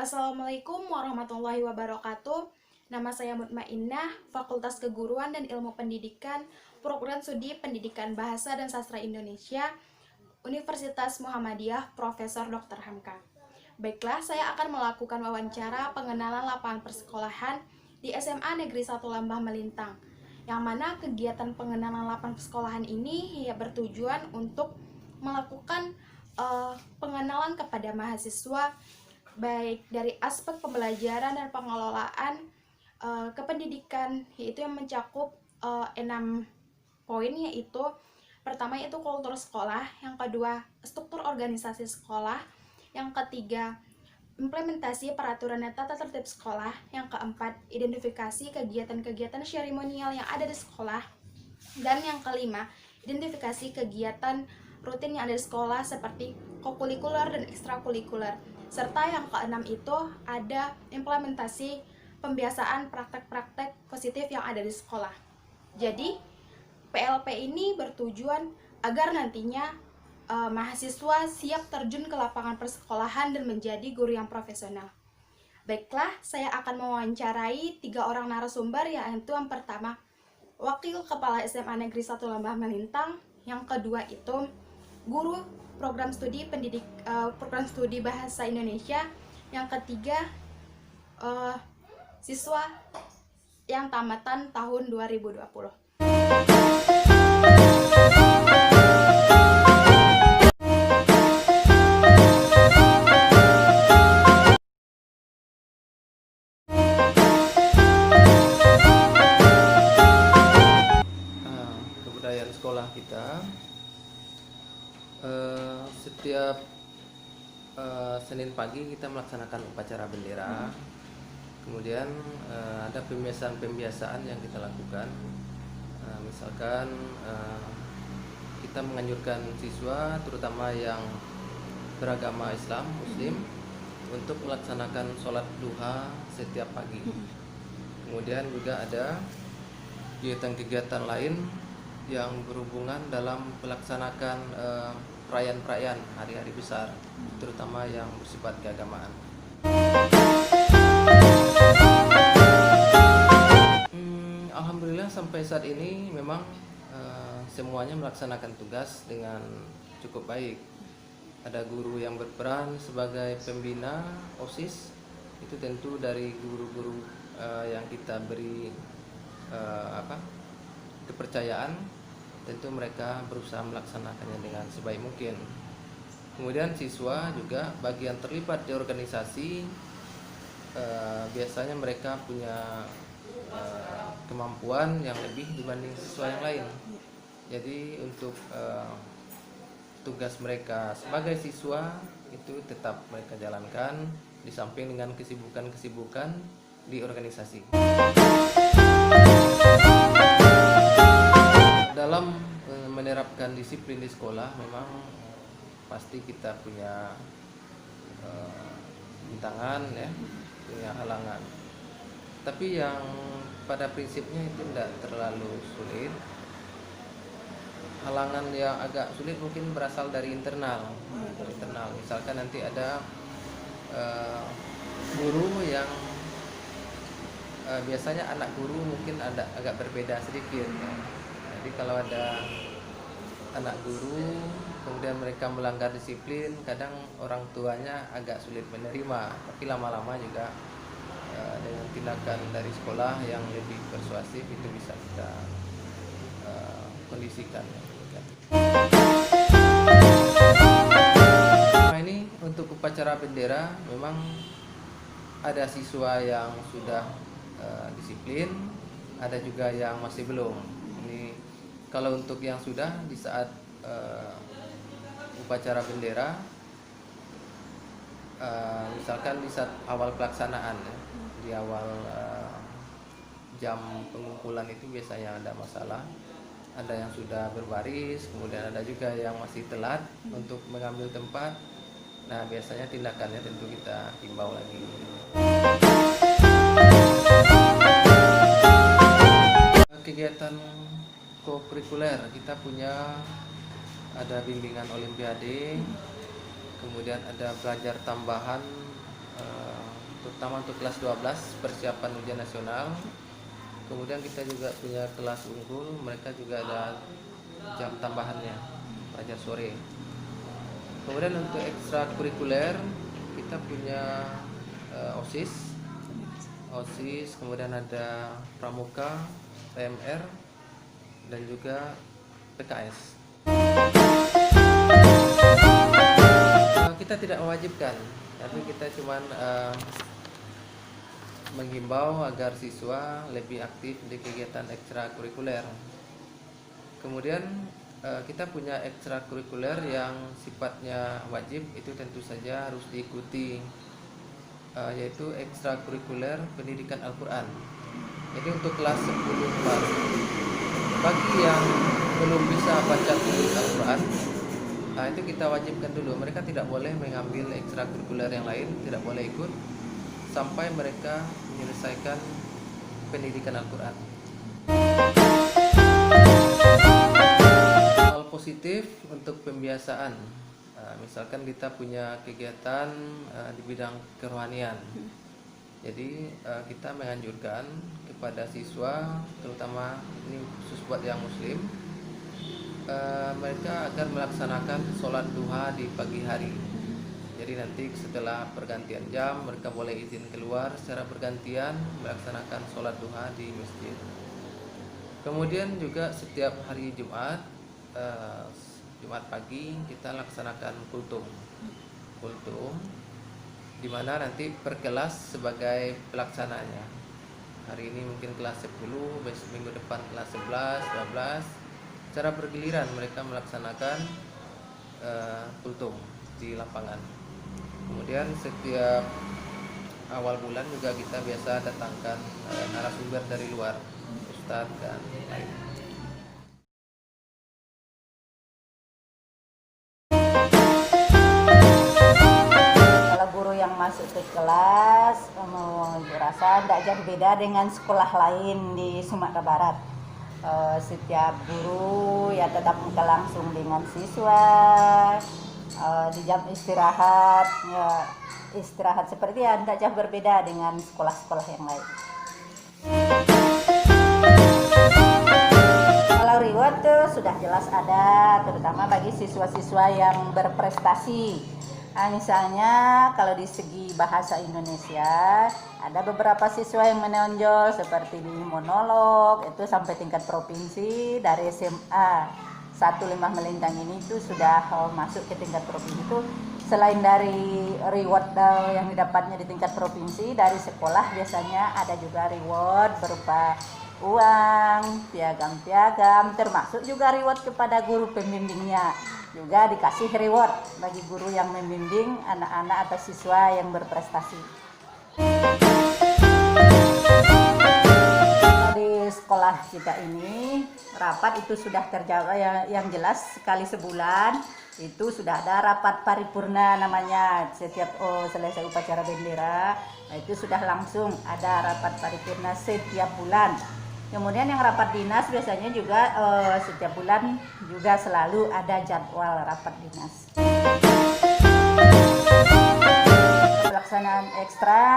Assalamualaikum warahmatullahi wabarakatuh. Nama saya Mutmainnah, Fakultas Keguruan dan Ilmu Pendidikan, Program Studi Pendidikan Bahasa dan Sastra Indonesia, Universitas Muhammadiyah, Profesor Dr. Hamka. Baiklah, saya akan melakukan wawancara pengenalan lapangan persekolahan di SMA Negeri 1 Lambah Melintang, yang mana kegiatan pengenalan lapangan persekolahan ini bertujuan untuk melakukan pengenalan kepada mahasiswa baik dari aspek pembelajaran dan pengelolaan kependidikan, yaitu yang mencakup 6 poin, yaitu pertama yaitu kultur sekolah, yang kedua struktur organisasi sekolah, yang ketiga implementasi peraturan dan tata tertib sekolah, yang keempat identifikasi kegiatan-kegiatan seremonial yang ada di sekolah, dan yang kelima identifikasi kegiatan rutin yang ada di sekolah seperti kokurikuler dan ekstrakurikuler. Serta yang keenam itu ada implementasi pembiasaan praktek-praktek positif yang ada di sekolah. Jadi PLP ini bertujuan agar nantinya mahasiswa siap terjun ke lapangan persekolahan dan menjadi guru yang profesional. Baiklah, saya akan mewawancarai 3 orang narasumber, yaitu yang pertama Wakil Kepala SMA Negeri 1 Lambah Melintang, yang kedua itu guru program studi bahasa Indonesia, yang ketiga siswa yang tamatan tahun 2020. Kebudayaan sekolah kita setiap Senin pagi kita melaksanakan upacara bendera. Kemudian ada pembiasaan yang kita lakukan. Misalkan kita menganjurkan siswa, terutama yang beragama Islam, Muslim, untuk melaksanakan sholat duha setiap pagi. Kemudian juga ada kegiatan-kegiatan lain yang berhubungan dalam melaksanakan perayaan-perayaan hari-hari besar, terutama yang bersifat keagamaan. Alhamdulillah sampai saat ini memang semuanya melaksanakan tugas dengan cukup baik. Ada guru yang berperan sebagai pembina OSIS, itu tentu dari guru-guru yang kita beri kepercayaan, tentu mereka berusaha melaksanakannya dengan sebaik mungkin. Kemudian siswa juga bagian terlibat di organisasi, biasanya mereka punya kemampuan yang lebih dibanding siswa yang lain. Jadi untuk tugas mereka sebagai siswa itu tetap mereka jalankan di samping dengan kesibukan-kesibukan di organisasi. Dalam menerapkan disiplin di sekolah memang pasti kita punya rintangan, ya, punya halangan. Tapi yang pada prinsipnya itu tidak terlalu sulit. Halangan yang agak sulit mungkin berasal dari internal. Misalkan nanti ada guru yang biasanya anak guru mungkin agak berbeda sedikit, ya. Jadi kalau ada anak guru kemudian mereka melanggar disiplin, kadang orang tuanya agak sulit menerima. Tapi lama-lama juga dengan tindakan dari sekolah yang lebih persuasif itu bisa kita kondisikan. Nah, ini untuk upacara bendera memang ada siswa yang sudah disiplin, ada juga yang masih belum. Ini kalau untuk yang sudah di saat upacara bendera, misalkan di saat awal pelaksanaan, ya, di awal jam pengumpulan itu biasanya ada masalah. Ada yang sudah berbaris, kemudian ada juga yang masih telat untuk mengambil tempat. Nah, biasanya tindakannya tentu kita himbau lagi. Kegiatan kokurikuler kita punya, ada bimbingan olimpiade, kemudian ada belajar tambahan pertama untuk kelas 12 persiapan ujian nasional. Kemudian kita juga punya kelas unggul, mereka juga ada jam tambahannya, pelajar sore. Kemudian untuk ekstrakurikuler kita punya OSIS, kemudian ada pramuka, PMR, dan juga PKS. Kita tidak mewajibkan, tapi kita cuman menghimbau agar siswa lebih aktif di kegiatan ekstrakurikuler. Kemudian kita punya ekstrakurikuler yang sifatnya wajib, itu tentu saja harus diikuti, yaitu ekstrakurikuler pendidikan Al-Quran. Jadi untuk kelas 10 bagi yang belum bisa baca tulis Al-Quran, itu kita wajibkan dulu. Mereka tidak boleh mengambil ekstrakurikuler yang lain, tidak boleh ikut sampai mereka menyelesaikan pendidikan Al-Quran. Hal positif untuk pembiasaan, misalkan kita punya kegiatan di bidang kerohanian. Jadi kita menganjurkan kepada siswa, terutama ini khusus buat yang muslim, mereka agar melaksanakan sholat duha di pagi hari. Jadi nanti setelah pergantian jam mereka boleh izin keluar secara bergantian melaksanakan sholat duha di masjid. Kemudian juga setiap hari Jumat, Jumat pagi kita laksanakan kultum, di mana nanti per kelas sebagai pelaksananya. Hari ini mungkin kelas 10, besok minggu depan kelas 11, 12. Secara bergiliran mereka melaksanakan kultum di lapangan. Kemudian setiap awal bulan juga kita biasa datangkan narasumber dari luar, ustadz dan lain. Kalau guru yang masuk ke kelas, rasa tidak jauh beda dengan sekolah lain di Sumatera Barat. Setiap guru ya tetap muka langsung dengan siswa. Di jam istirahat, ya istirahat seperti ya tidak jauh berbeda dengan sekolah-sekolah yang lain. Kalau reward tuh sudah jelas ada, terutama bagi siswa-siswa yang berprestasi. Misalnya kalau di segi bahasa Indonesia ada beberapa siswa yang menonjol seperti di monolog itu sampai tingkat provinsi. Dari SMA 15 Melintang ini itu sudah masuk ke tingkat provinsi. Itu selain dari reward yang didapatnya di tingkat provinsi, dari sekolah biasanya ada juga reward berupa uang, piagam-piagam, termasuk juga reward kepada guru pembimbingnya. Juga dikasih reward bagi guru yang membimbing anak-anak atau siswa yang berprestasi. Di sekolah kita ini rapat itu sudah terjaga, yang jelas sekali sebulan itu sudah ada rapat paripurna namanya. Setiap selesai upacara bendera itu sudah langsung ada rapat paripurna setiap bulan. Kemudian yang rapat dinas biasanya juga setiap bulan juga selalu ada jadwal rapat dinas. Pelaksanaan ekstra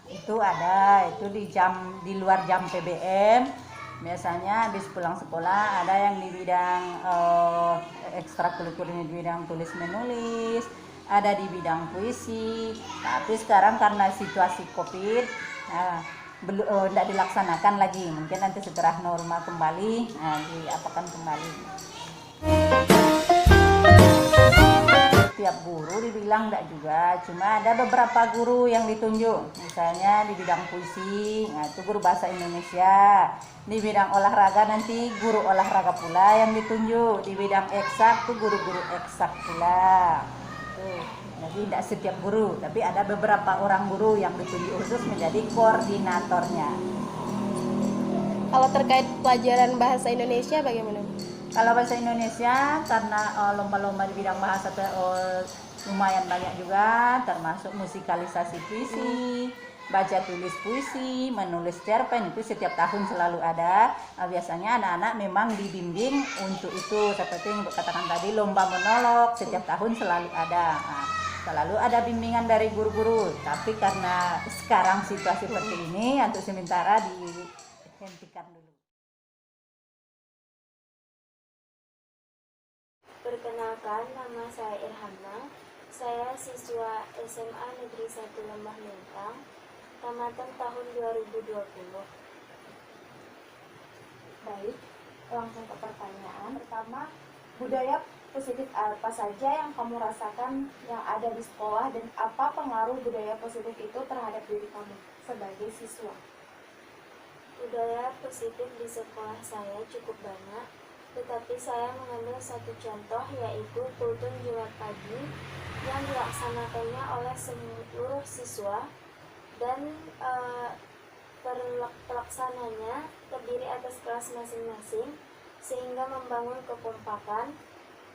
itu ada, itu di luar jam PBM. Biasanya habis pulang sekolah ada yang di bidang ekstrakurikuler di bidang tulis menulis, ada di bidang puisi. Tapi sekarang karena situasi Covid, belum tidak dilaksanakan lagi. Mungkin nanti setelah normal kembali, diapakan kembali. Tiap guru dibilang tidak juga, cuma ada beberapa guru yang ditunjuk. Misalnya di bidang puisi, itu guru bahasa Indonesia. Di bidang olahraga nanti guru olahraga pula yang ditunjuk. Di bidang eksak tuh guru-guru eksak pula. Jadi tidak setiap guru, tapi ada beberapa orang guru yang ditunjuk khusus menjadi koordinatornya. Kalau terkait pelajaran bahasa Indonesia bagaimana? Kalau bahasa Indonesia karena lomba-lomba di bidang bahasa lumayan banyak juga, termasuk musikalisasi puisi, baca tulis puisi, menulis cerpen, itu setiap tahun selalu ada. Biasanya anak-anak memang dibimbing untuk itu, seperti yang katakan tadi lomba monolog setiap tahun selalu ada. Selalu ada bimbingan dari guru-guru, tapi karena sekarang situasi seperti ini, untuk sementara dihentikan dulu. Perkenalkan, nama saya Irhamna. Saya siswa SMA Negeri 1 Lembah Lintang, tamatan tahun 2020. Baik, langsung ke pertanyaan pertama. Budaya positif apa saja yang kamu rasakan yang ada di sekolah, dan apa pengaruh budaya positif itu terhadap diri kamu sebagai siswa? Budaya positif di sekolah saya cukup banyak, tetapi saya mengambil satu contoh, yaitu kultum Jumat pagi yang dilaksanakannya oleh seluruh siswa, dan pelaksananya terdiri atas kelas masing-masing, sehingga membangun kekompakan,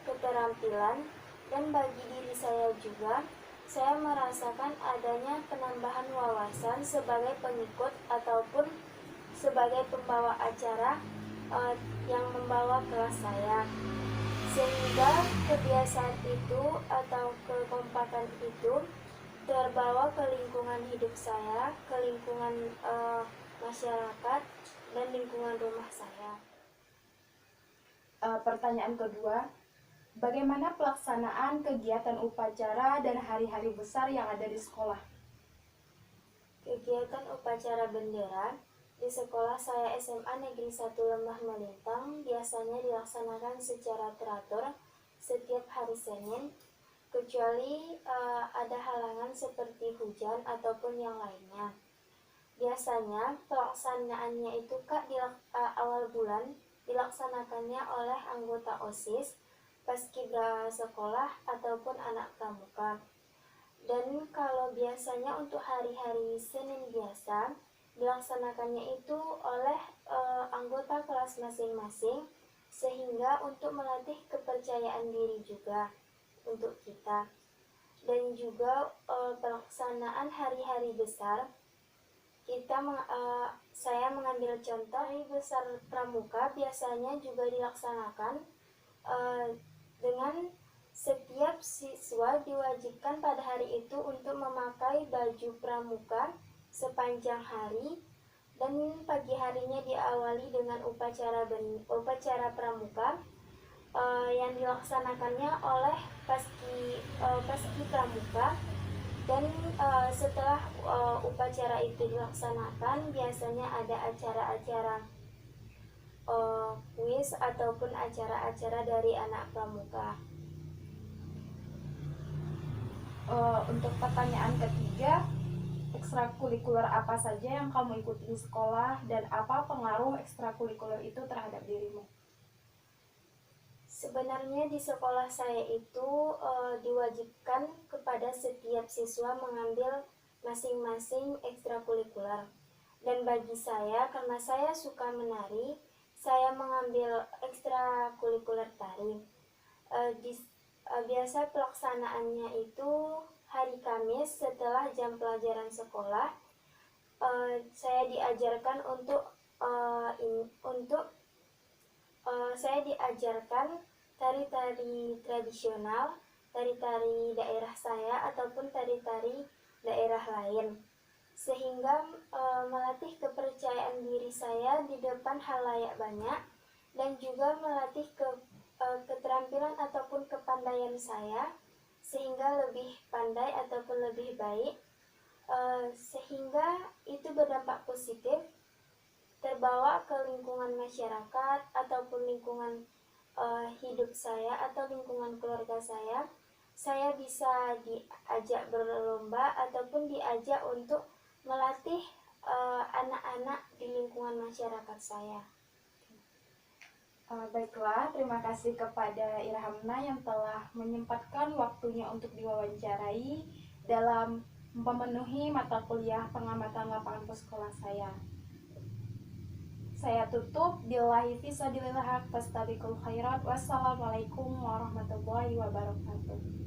keterampilan, dan bagi diri saya juga, saya merasakan adanya penambahan wawasan sebagai pengikut ataupun sebagai pembawa acara yang membawa kelas saya, sehingga kebiasaan itu atau kekompakan itu terbawa ke lingkungan hidup saya, ke lingkungan masyarakat, dan lingkungan rumah saya. Pertanyaan kedua, bagaimana pelaksanaan kegiatan upacara dan hari-hari besar yang ada di sekolah? Kegiatan upacara bendera di sekolah saya SMA Negeri 1 Lembah Melintang biasanya dilaksanakan secara teratur setiap hari Senin, kecuali ada halangan seperti hujan ataupun yang lainnya. Biasanya pelaksanaannya itu di awal bulan dilaksanakannya oleh anggota OSIS, paskibra sekolah, ataupun anak pramuka. Dan kalau biasanya untuk hari-hari Senin biasa, dilaksanakannya itu oleh anggota kelas masing-masing, sehingga untuk melatih kepercayaan diri juga untuk kita. Dan juga pelaksanaan hari-hari besar, saya mengambil contoh hari besar pramuka biasanya juga dilaksanakan dengan setiap siswa diwajibkan pada hari itu untuk memakai baju pramuka sepanjang hari, dan pagi harinya diawali dengan upacara pramuka yang dilaksanakannya oleh paski pramuka. Dan setelah upacara itu dilaksanakan, biasanya ada acara-acara kuis ataupun acara-acara dari anak pramuka. Untuk pertanyaan ketiga, ekstrakurikuler apa saja yang kamu ikuti di sekolah, dan apa pengaruh ekstrakurikuler itu terhadap dirimu? Sebenarnya di sekolah saya itu diwajibkan kepada setiap siswa mengambil masing-masing ekstrakurikuler. Dan bagi saya, karena saya suka menari, saya mengambil ekstrakurikuler tari. Biasa pelaksanaannya itu hari Kamis setelah jam pelajaran sekolah. Saya diajarkan saya diajarkan tari-tari tradisional, tari-tari daerah saya ataupun tari-tari daerah lain, sehingga melatih kepercayaan diri saya di depan halayak banyak, dan juga melatih keterampilan ataupun kepandaian saya, sehingga lebih pandai ataupun lebih baik, sehingga itu berdampak positif terbawa ke lingkungan masyarakat ataupun lingkungan hidup saya atau lingkungan keluarga saya. Saya bisa diajak berlomba ataupun diajak untuk melatih anak-anak di lingkungan masyarakat saya. Baiklah, terima kasih kepada Irhamna yang telah menyempatkan waktunya untuk diwawancarai dalam memenuhi mata kuliah pengamatan lapangan sekolah saya. Saya tutup. Billahi fisabilillah, fastabiqul khairat. Wassalamualaikum warahmatullahi wabarakatuh.